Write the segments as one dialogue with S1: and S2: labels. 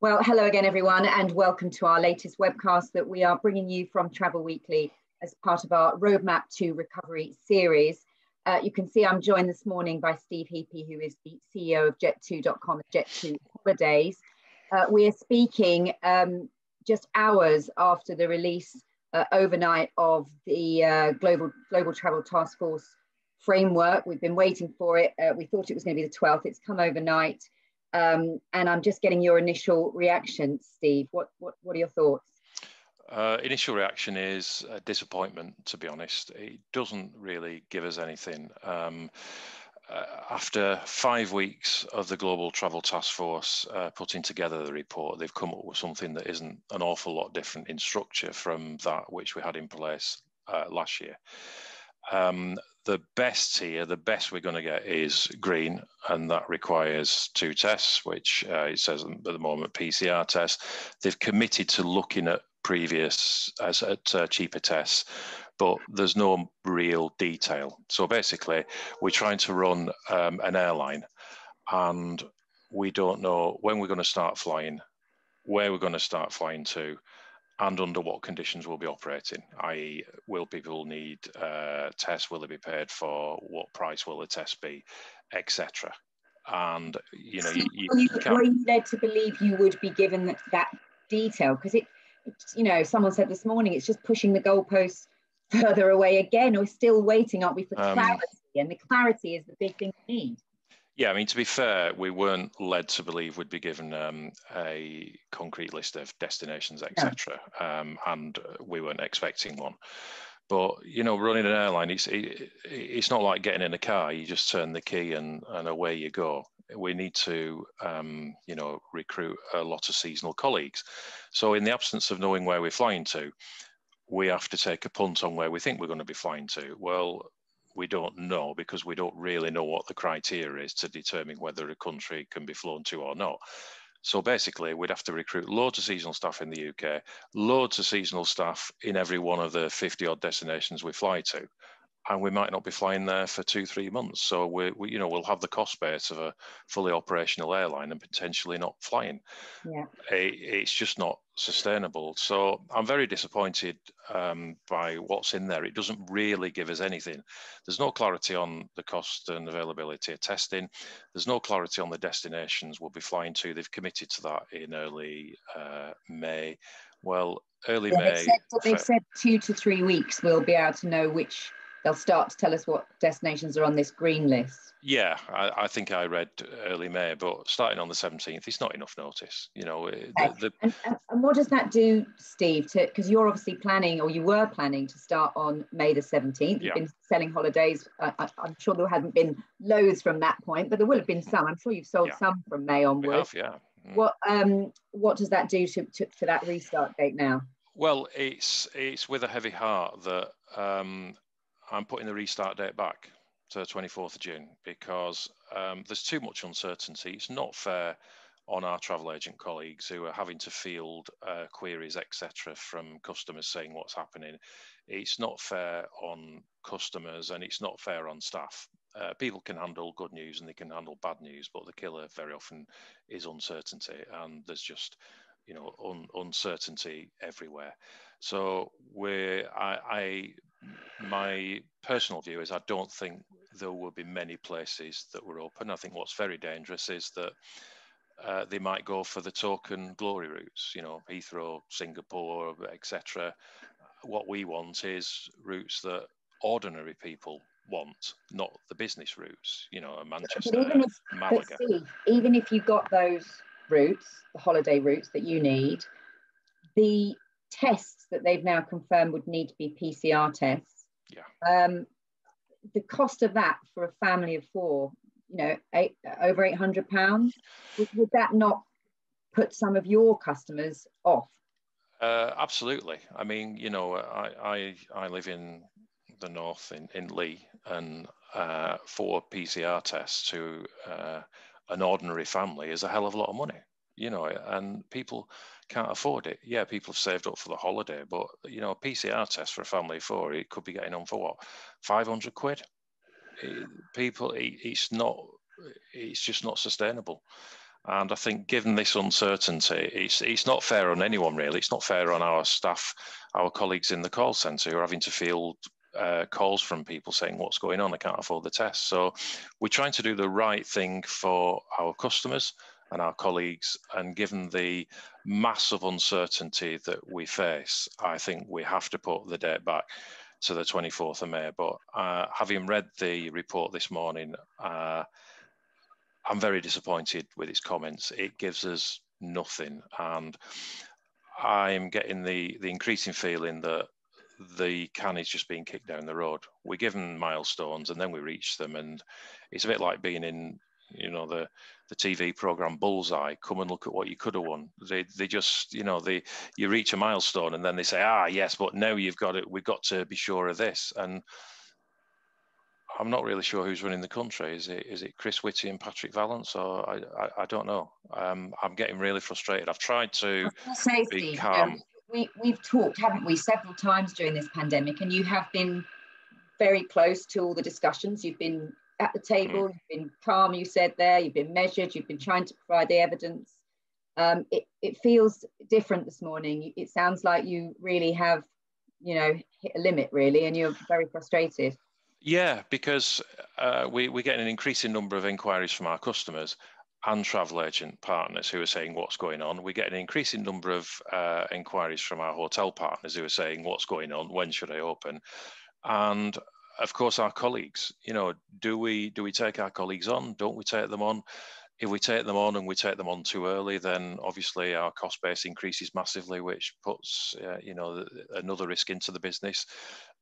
S1: Well, hello again, everyone, and welcome to our latest webcast that we are bringing you from Travel Weekly as part of our Roadmap to Recovery series. You can see I'm joined this morning by Steve Heapy, who is the CEO of Jet2.com and Jet2holidays. We are speaking just hours after the release overnight of the Global Travel Taskforce framework. We've been waiting for it. We thought it was going to be the 12th. It's come overnight. And I'm just getting your initial reaction, Steve. What are your thoughts?
S2: Initial reaction is disappointment, to be honest. It doesn't really give us anything. After 5 weeks of the Global Travel Taskforce putting together the report, they've come up with something that isn't an awful lot different in structure from that which we had in place last year. The best here, the best we're going to get is green, and that requires 2 tests, which it says at the moment PCR tests. They've committed to looking at cheaper tests, but there's no real detail. So basically, we're trying to run an airline, and we don't know when we're going to start flying, where we're going to start flying to, and under what conditions we'll be operating, i.e. will people need tests, will they be paid for, what price will the test be, etc. And, you know,
S1: were you led to believe you would be given that detail? Because someone said this morning, it's just pushing the goalposts further away again. We're still waiting, aren't we, for clarity? And the clarity is the big thing we need.
S2: Yeah, I mean, to be fair, we weren't led to believe we'd be given a concrete list of destinations, etc. And we weren't expecting one. But, you know, running an airline, it's not like getting in a car. You just turn the key and away you go. We need to, recruit a lot of seasonal colleagues. So in the absence of knowing where we're flying to, we have to take a punt on where we think we're going to be flying to. Well, we don't know, because we don't really know what the criteria is to determine whether a country can be flown to or not. So basically, we'd have to recruit loads of seasonal staff in the UK, loads of seasonal staff in every one of the 50-odd destinations we fly to, and we might not be flying there for 2-3 months. So we'll have the cost base of a fully operational airline and potentially not flying.
S1: Yeah,
S2: it's just not sustainable. So I'm very disappointed by what's in there. It doesn't really give us anything. There's no clarity on the cost and availability of testing. There's no clarity on the destinations we'll be flying to. They've committed to that in early May. Well, early May.
S1: They've said 2 to 3 weeks we'll be able to know which. They'll start to tell us what destinations are on this green list.
S2: Yeah, I think I read early May, but starting on the 17th, it's not enough notice. You know,
S1: okay. And what does that do, Steve? Because you're obviously planning, or you were planning to start on May the 17th. You've been selling holidays. I'm sure there hadn't been loads from that point, but there will have been some. I'm sure you've sold some from May onwards.
S2: We have, yeah.
S1: What does that do to that restart date now?
S2: Well, it's with a heavy heart that I'm putting the restart date back to the 24th of June, because there's too much uncertainty. It's not fair on our travel agent colleagues who are having to field queries, etc., from customers saying what's happening. It's not fair on customers, and it's not fair on staff. People can handle good news and they can handle bad news, but the killer very often is uncertainty, and there's just uncertainty everywhere. So my personal view is I don't think there will be many places that were open. I think what's very dangerous is that they might go for the token glory routes, you know, Heathrow, Singapore, etc. What we want is routes that ordinary people want, not the business routes, you know, Manchester, Malaga.
S1: But Steve, even if you got those routes, the holiday routes that you need, the tests that they've now confirmed would need to be PCR tests.
S2: Yeah.
S1: The cost of that for a family of 4, over £800, would that not put some of your customers off?
S2: Absolutely. I mean, you know, I live in the north in Leigh, and 4 PCR tests to an ordinary family is a hell of a lot of money. You know, and people can't afford it. Yeah, people have saved up for the holiday, but, you know, a PCR test for a family of 4, it could be getting on for what, 500 quid? It's just not sustainable. And I think given this uncertainty, it's not fair on anyone really. It's not fair on our staff, our colleagues in the call centre who are having to field calls from people saying, what's going on? I can't afford the test. So we're trying to do the right thing for our customers and our colleagues. And given the massive uncertainty that we face, I think we have to put the date back to the 24th of May. But having read the report this morning, I'm very disappointed with its comments. It gives us nothing. And I'm getting the increasing feeling that the can is just being kicked down the road. We're given milestones and then we reach them. And it's a bit like being in, the TV program Bullseye, come and look at what you could have won. They just, you reach a milestone and then they say, yes, but now we've got to be sure of this. And I'm not really sure who's running the country. Is it Chris Whitty and Patrick Vallance, or I don't know. I'm getting really frustrated. I've tried to be
S1: Steve,
S2: calm.
S1: We've talked, haven't we, several times during this pandemic, and you have been very close to all the discussions. You've been at the table, you've been calm, you said there, you've been measured, you've been trying to provide the evidence. It feels different this morning. It sounds like you really have, hit a limit really, and you're very frustrated.
S2: Yeah, because we're getting an increasing number of inquiries from our customers and travel agent partners who are saying what's going on. We get an increasing number of inquiries from our hotel partners who are saying what's going on, when should I open? And of course, our colleagues, do we take our colleagues on? Don't we take them on? If we take them on and we take them on too early, then obviously our cost base increases massively, which puts, another risk into the business.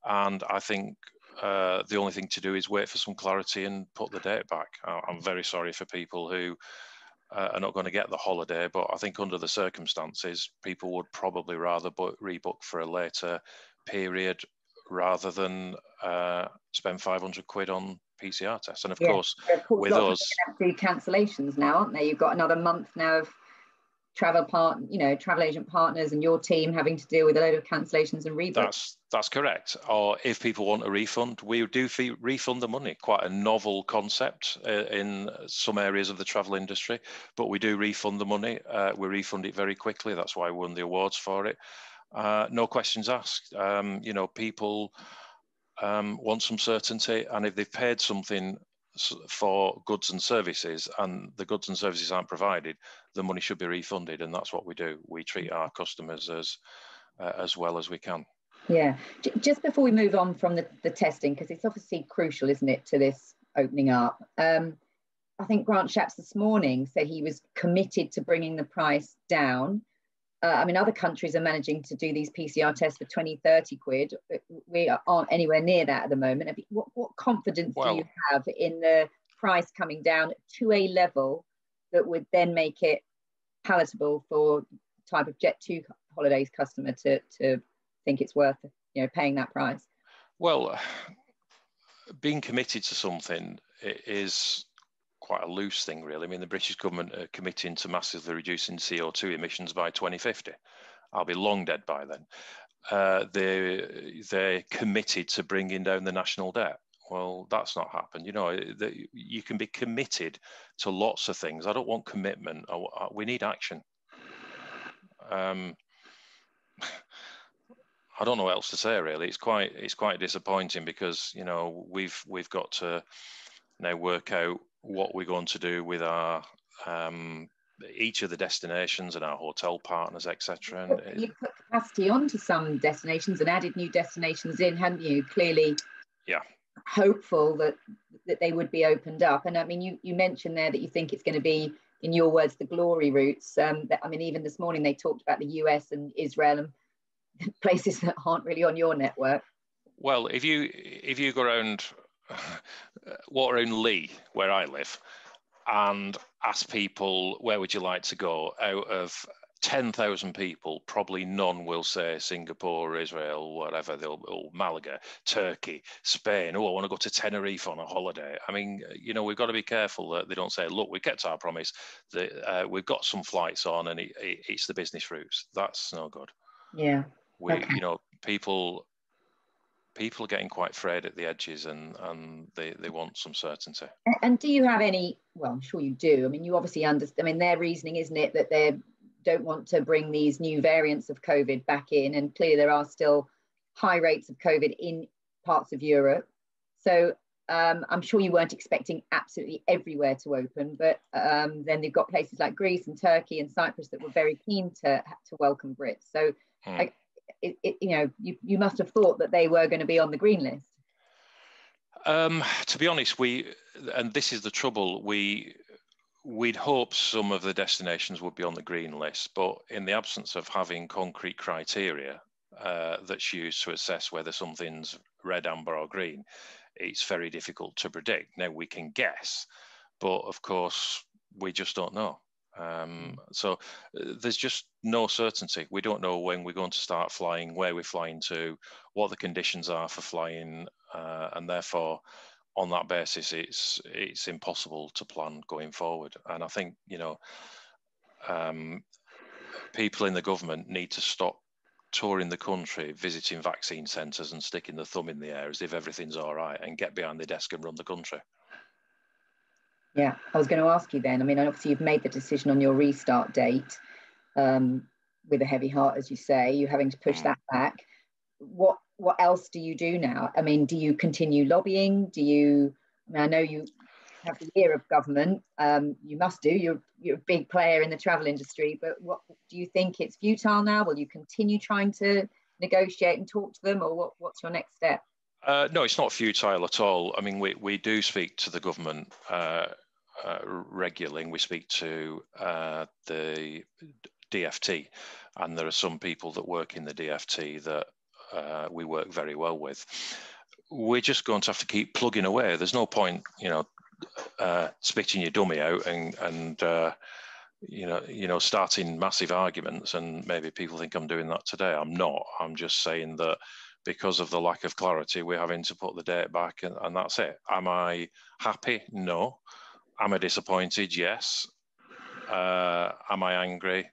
S2: And I think the only thing to do is wait for some clarity and put the date back. I'm very sorry for people who are not going to get the holiday, but I think under the circumstances, people would probably rather rebook for a later period rather than spend 500 quid on PCR tests. And of course, with us,
S1: have to do cancellations now, aren't they? You've got another month now of travel agent partners and your team having to deal with a load of cancellations and rebooks.
S2: That's correct. Or if people want a refund, we do refund the money. Quite a novel concept in some areas of the travel industry, but we do refund the money. We refund it very quickly. That's why we won the awards for it. No questions asked. People want some certainty, and if they've paid something for goods and services and the goods and services aren't provided, the money should be refunded, and that's what we do. We treat our customers as well as we can.
S1: Yeah. Just before we move on from the testing, because it's obviously crucial, isn't it, to this opening up? I think Grant Shapps this morning said he was committed to bringing the price down. Other countries are managing to do these PCR tests for 20, 30 quid. We aren't anywhere near that at the moment. What confidence do you have in the price coming down to a level that would then make it palatable for the type of Jet2holidays customer to think it's worth paying that price?
S2: Well, being committed to something is quite a loose thing, really. The British government are committing to massively reducing CO2 emissions by 2050. I'll be long dead by then. They're committed to bringing down the national debt. Well, that's not happened. You can be committed to lots of things. I don't want commitment. We need action. I don't know what else to say, really. It's quite disappointing because we've got to now work out what we're going to do with our each of the destinations and our hotel partners, etc.
S1: And you put capacity onto some destinations and added new destinations in, haven't you? Clearly, hopeful that they would be opened up. And you mentioned there that you think it's going to be, in your words, the glory routes. Even this morning they talked about the US and Israel and places that aren't really on your network.
S2: Well, if you go around Lee, where I live, and ask people where would you like to go, out of 10,000 people, probably none will say Singapore, Israel, whatever. They'll Malaga, Turkey, Spain. I want to go to Tenerife on a holiday. We've got to be careful that they don't say, look, we kept our promise, that we've got some flights on and it's the business routes. That's no good.
S1: Yeah.
S2: People people are getting quite frayed at the edges, and they want some certainty.
S1: And do you have any, well, I'm sure you do, I mean, you obviously understand, I mean, their reasoning, isn't it, that they don't want to bring these new variants of COVID back in, and clearly there are still high rates of COVID in parts of Europe. So I'm sure you weren't expecting absolutely everywhere to open, but then they've got places like Greece and Turkey and Cyprus that were very keen to welcome Brits. So, you must have thought that they were going to be on the green list.
S2: To be honest, and this is the trouble, we'd hope some of the destinations would be on the green list, but in the absence of having concrete criteria that's used to assess whether something's red, amber or green, it's very difficult to predict. Now we can guess, but of course we just don't know. So there's just no certainty. We don't know when we're going to start flying, where we're flying to, what the conditions are for flying, and therefore on that basis it's impossible to plan going forward. And I think, people in the government need to stop touring the country, visiting vaccine centres and sticking the thumb in the air as if everything's all right, and get behind the desk and run the country.
S1: Yeah, I was going to ask you then, I mean, obviously you've made the decision on your restart date with a heavy heart, as you say, you're having to push that back. What else do you do now? I mean, do you continue lobbying? I know you have the ear of government, you must do, you're a big player in the travel industry, but what do you think, it's futile now? Will you continue trying to negotiate and talk to them, or what's your next step?
S2: No, it's not futile at all. I mean, we do speak to the government regularly, and we speak to the DFT, and there are some people that work in the DFT that we work very well with. We're just going to have to keep plugging away. There's no point, spitting your dummy out and starting massive arguments, and maybe people think I'm doing that today. I'm not. I'm just saying that because of the lack of clarity, we're having to put the date back, and that's it. Am I happy? No. Am I disappointed? Yes. Am I angry?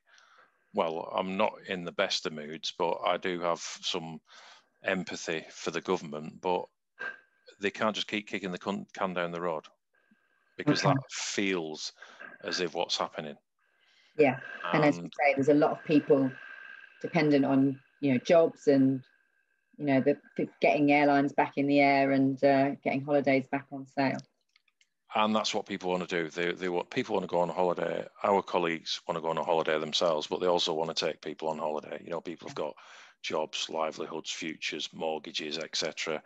S2: Well, I'm not in the best of moods, but I do have some empathy for the government, but they can't just keep kicking the can down the road, because that feels as if what's happening. Yeah,
S1: and as you say, there's a lot of people dependent on jobs and the getting airlines back in the air and getting holidays back on sale.
S2: And that's what people want to do. People want to go on holiday. Our colleagues want to go on a holiday themselves, but they also want to take people on holiday. People have got jobs, livelihoods, futures, mortgages, etc.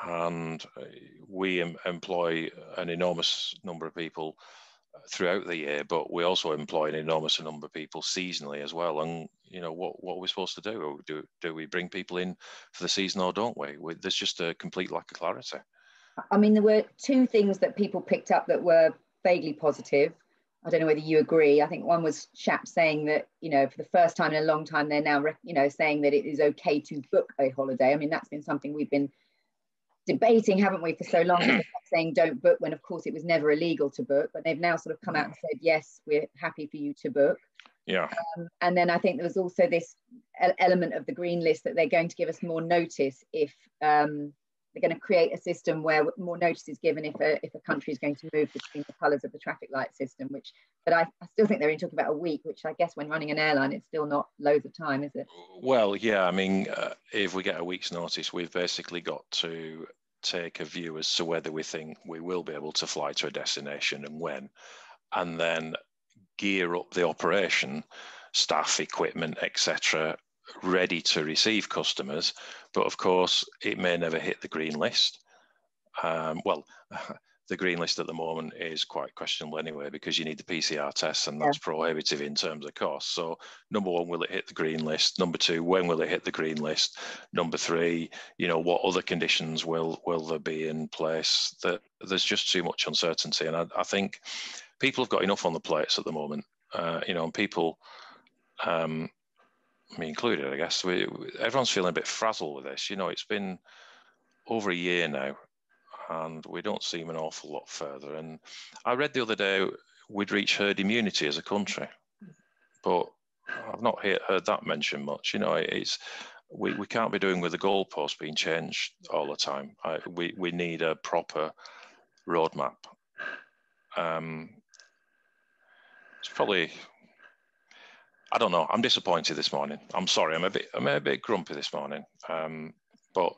S2: And we employ an enormous number of people throughout the year, but we also employ an enormous number of people seasonally as well. And what are we supposed to do? Do we bring people in for the season, or don't we? There's just a complete lack of clarity.
S1: I mean, there were two things that people picked up that were vaguely positive. I don't know whether you agree. I think one was Shap saying that, for the first time in a long time, they're now, saying that it is okay to book a holiday. I mean, that's been something we've been debating, haven't we, for so long? They kept saying don't book, when of course it was never illegal to book, but they've now sort of come out and said, yes, we're happy for you to book.
S2: Yeah.
S1: And then I think there was also this element of the green list that they're going to give us more notice if they're going to create a system where more notice is given if a country is going to move between the colours of the traffic light system, but I still think they're only talking about a week, which I guess when running an airline, it's still not loads of time, is it?
S2: Well, yeah, I mean, if we get a week's notice, we've basically got to take a view as to whether we think we will be able to fly to a destination and when, and then gear up the operation, staff, equipment, etc., ready to receive customers. But of course, it may never hit the green list. The green list at the moment is quite questionable anyway, because you need the PCR tests, and that's prohibitive in terms of cost. So number one, will it hit the green list? Number two, when will it hit the green list? Number three, what other conditions will there be in place? There's just too much uncertainty. And I think people have got enough on the plates at the moment, and people, me included, I guess, everyone's feeling a bit frazzled with this. It's been over a year now, and we don't seem an awful lot further. And I read the other day we'd reach herd immunity as a country, but I've not heard that mentioned much. we can't be doing with the goalposts being changed all the time. We need a proper roadmap. It's probably, I don't know. I'm disappointed this morning. I'm sorry. I'm a bit grumpy this morning. But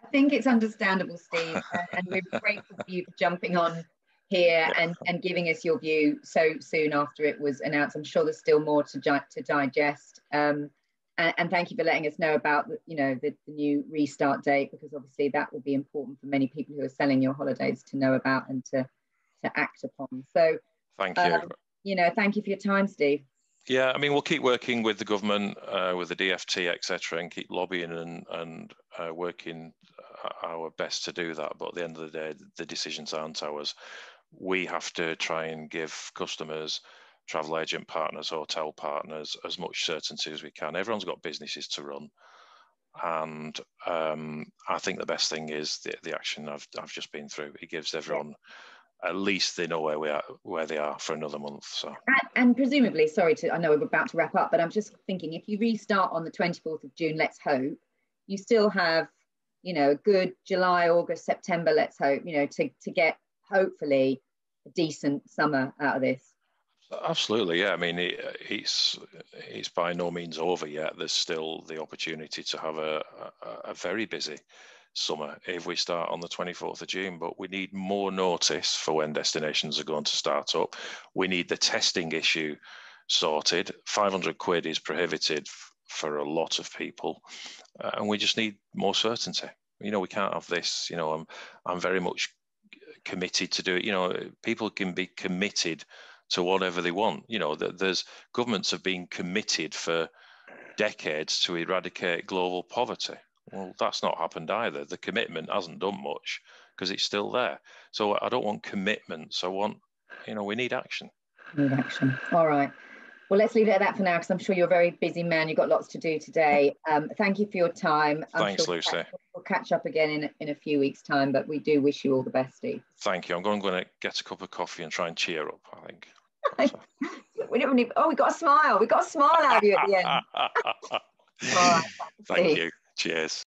S1: I think it's understandable, Steve, and we're grateful for you for jumping on here and giving us your view so soon after it was announced. I'm sure there's still more to digest. And thank you for letting us know about the new restart date, because obviously that will be important for many people who are selling your holidays to know about and to act upon. So
S2: thank you.
S1: Thank you for your time, Steve.
S2: Yeah, I mean, we'll keep working with the government, with the DFT, etc., and keep lobbying and working our best to do that. But at the end of the day, the decisions aren't ours. We have to try and give customers, travel agent partners, hotel partners, as much certainty as we can. Everyone's got businesses to run. And I think the best thing is the action I've just been through. It gives everyone, at least they know where they are for another month. So,
S1: and presumably, I know we're about to wrap up, but I'm just thinking, if you restart on the 24th of June, let's hope, you still have, a good July, August, September, let's hope, to get hopefully a decent summer out of this.
S2: Absolutely, yeah. I mean, it's by no means over yet. There's still the opportunity to have a very busy summer if we start on the 24th of June, but we need more notice for when destinations are going to start up. We need the testing issue sorted. 500 quid is prohibited for a lot of people, and we just need more certainty. We can't have this. I'm very much committed to do it. People can be committed to whatever they want. There's governments have been committed for decades to eradicate global poverty. Well, that's not happened either. The commitment hasn't done much because it's still there. So I don't want commitments. I want, we need action.
S1: Need action. All right. Well, let's leave it at that for now, because I'm sure you're a very busy man. You've got lots to do today. Thank you for your time.
S2: Thanks, Lucy.
S1: We'll catch up again in a few weeks' time, but we do wish you all the best, Steve.
S2: Thank you. I'm going to get a cup of coffee and try and cheer up, I think.
S1: We got a smile. We got a smile out of you at the end. All right.
S2: Thank you. Cheers.